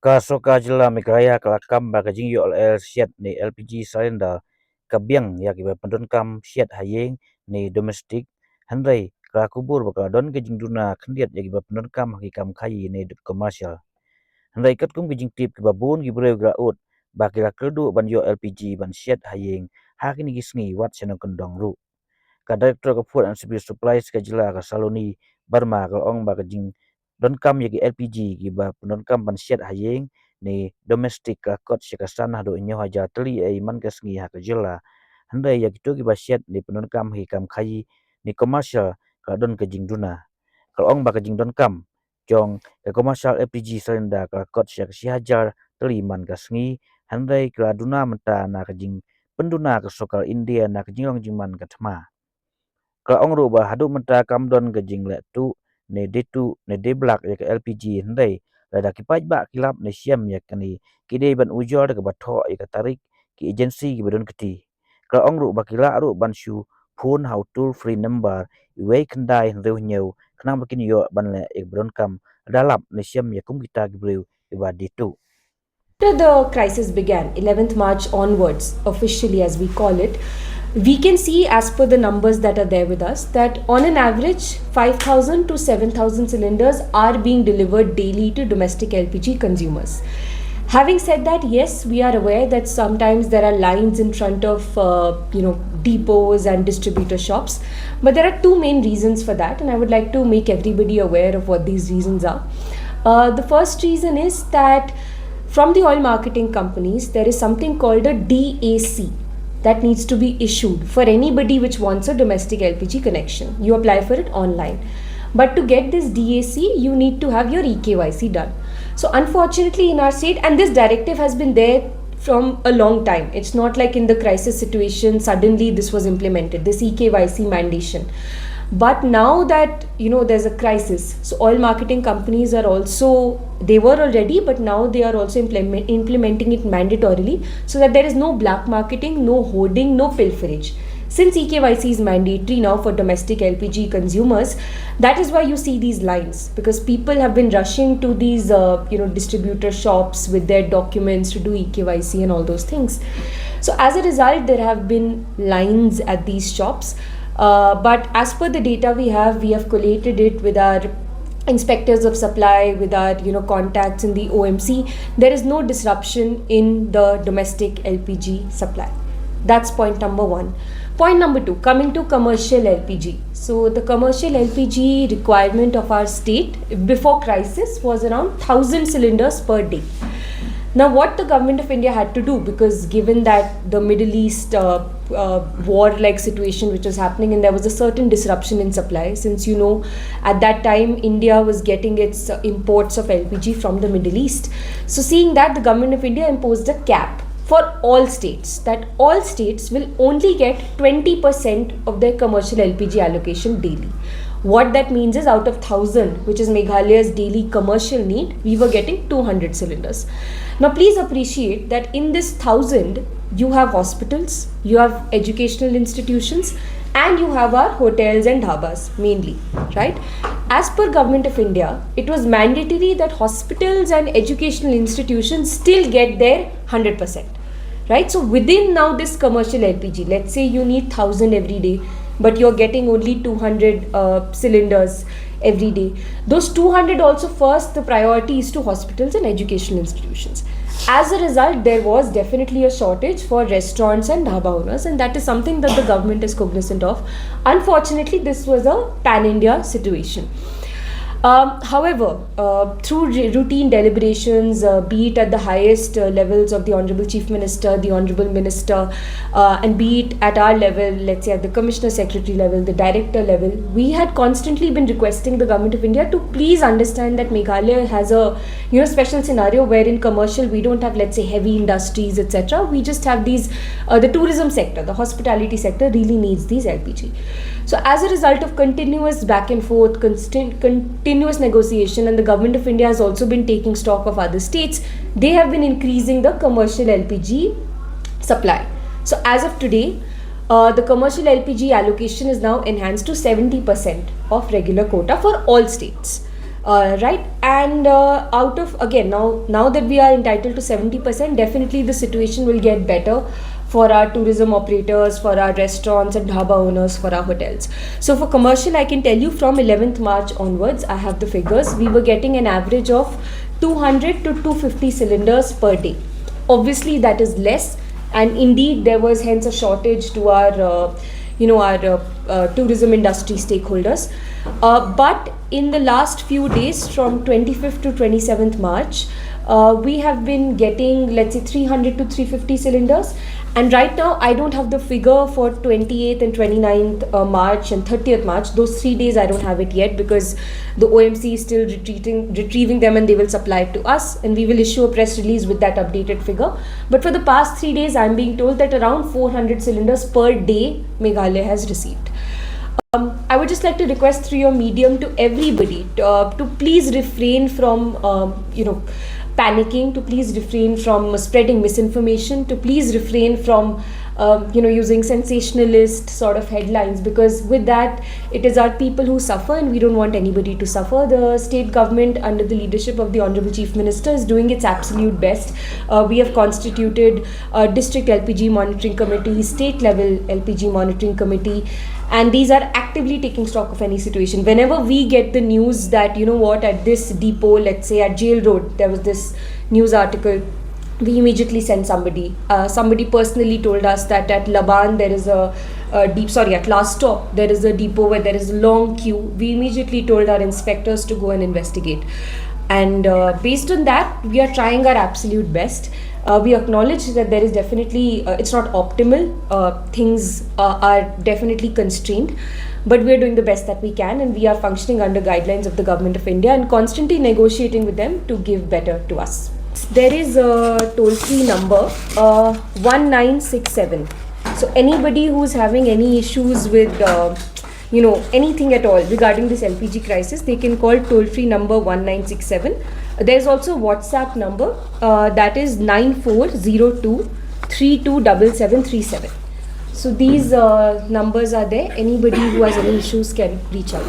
Ka Sorkar jila Meghalaya kelakam bagajing yo Shet ni LPG cylinder ka Biang ya kiba pendon kam Shet Ïing ni domestic handai ka kubur baka don gajing Duna khendiat ya kiba pendon kam hakikam khayi ni commercial handai kat kum gajing tip kiba bun gibreu graut bakila kerdu ban yo LPG ban Shet Ïing hakini gisngi wat senong kendong ru ka director ka food and civil supplies ka jila ka saloni Burma ka ong ba ka jing don kam yagi LPG gi ba don kam ban Shet Ïing ni domestic ka kot shika sana do nyo haja tli ai man ka sngi ha ka jila handai yagi to gi ba Shet ni don kam hi kam khai ni commercial ka don ka jing Duna ka ong ba ka jing don kam jong ka commercial LPG cylinder ka kot shika si hajar tli man ka sngi handai ka Duna menta na ka jing penduna ka sokal India na ka jingong jingman ka thma ka ong ru ba hadu menta kam don ka jing le tu ne de blak ya ka LPG handai la da ki paj ba kilap ne siam ya kani ki de ban ujor ka ba tho ya ka tarik ki agency ki badon kati ka ong ru ba kila ru ban shu phone how toll free number we khandai hreu nyeu khna ba kin yo ban le ek badon kam dalap ne siam ya kum kita ki breu ba de tu. After the crisis began, 11th March onwards, officially as we call it, we can see, as per the numbers that are there with us, that on an average, 5,000 to 7,000 cylinders are being delivered daily to domestic LPG consumers. Having said that, yes, we are aware that sometimes there are lines in front of depots and distributor shops, but there are two main reasons for that, and I would like to make everybody aware of what these reasons are. The first reason is that from the oil marketing companies, there is something called a DAC that needs to be issued for anybody which wants a domestic LPG connection. You apply for it online. But to get this DAC, you need to have your EKYC done. So unfortunately in our state, and this directive has been there from a long time. It's not like in the crisis situation, suddenly this was implemented, this EKYC mandation. But now that there's a crisis, so oil marketing companies are also, they were already, but now they are also implementing it mandatorily, so that there is no black marketing, no hoarding, no pilferage. Since EKYC is mandatory now for domestic LPG consumers, that is why you see these lines, because people have been rushing to these distributor shops with their documents to do EKYC and all those things. So as a result, there have been lines at these shops. But as per the data we have collated it with our inspectors of supply, with our contacts in the OMC. There is no disruption in the domestic LPG supply. That's point number one. Point number two, coming to commercial LPG. So the commercial LPG requirement of our state before crisis was around 1,000 cylinders per day. Now, what the government of India had to do, because given that the Middle East war-like situation which was happening, and there was a certain disruption in supply, since at that time India was getting its imports of LPG from the Middle East. So seeing that, the government of India imposed a cap for all states, that all states will only get 20% of their commercial LPG allocation daily. What that means is, out of 1,000, which is Meghalaya's daily commercial need, we were getting 200 cylinders. Now please appreciate that in this 1,000, you have hospitals, you have educational institutions, and you have our hotels and dhabas mainly, right? As per Government of India, it was mandatory that hospitals and educational institutions still get their 100%, right? So within now this commercial LPG, let's say you need 1,000 every day, but you're getting only 200 cylinders every day. Those 200 also, first the priority is to hospitals and educational institutions. As a result, there was definitely a shortage for restaurants and dhaba owners, and that is something that the government is cognizant of. Unfortunately, this was a pan-India situation. However, through routine deliberations, be it at the highest levels of the Honorable Chief Minister, the Honorable Minister, and be it at our level, let's say at the Commissioner Secretary level, the Director level, we had constantly been requesting the Government of India to please understand that Meghalaya has a special scenario where in commercial we don't have, let's say, heavy industries, etc. We just have these, the tourism sector, the hospitality sector really needs these LPG. So as a result of continuous back and forth, continuous negotiation, and the Government of India has also been taking stock of other states, they have been increasing the commercial LPG supply. So as of today, the commercial LPG allocation is now enhanced to 70% of regular quota for all states. Right, and out of, again, now that we are entitled to 70%, definitely the situation will get better for our tourism operators, for our restaurants and dhaba owners, for our hotels. So for commercial, I can tell you from 11th March onwards, I have the figures. We were getting an average of 200 to 250 cylinders per day. Obviously, that is less, and indeed there was hence a shortage to our tourism industry stakeholders. But in the last few days, from 25th to 27th March, we have been getting, let's say, 300 to 350 cylinders. And right now, I don't have the figure for 28th and 29th March and 30th March. Those 3 days, I don't have it yet because the OMC is still retrieving them, and they will supply it to us. And we will issue a press release with that updated figure. But for the past 3 days, I'm being told that around 400 cylinders per day Meghalaya has received. I would just like to request through your medium to everybody to please refrain from, panicking, to please refrain from spreading misinformation, to please refrain from, using sensationalist sort of headlines, because with that, it is our people who suffer, and we don't want anybody to suffer. The state government, under the leadership of the Honorable Chief Minister, is doing its absolute best. We have constituted a district LPG monitoring committee, state level LPG monitoring committee, and these are actively taking stock of any situation. Whenever we get the news that, at this depot, let's say at Jail Road, there was this news article, we immediately send somebody. Somebody personally told us that at Laban there is at last stop there is a depot where there is a long queue. We immediately told our inspectors to go and investigate. And based on that, we are trying our absolute best. We acknowledge that there is definitely, it's not optimal, things are definitely constrained, but we are doing the best that we can, and we are functioning under guidelines of the Government of India and constantly negotiating with them to give better to us. There is a toll-free number, 1967. So anybody who's having any issues with anything at all regarding this LPG crisis, they can call toll-free number 1967. There's also WhatsApp number, that is 9402 327737. So these numbers are there. Anybody who has any issues can reach out.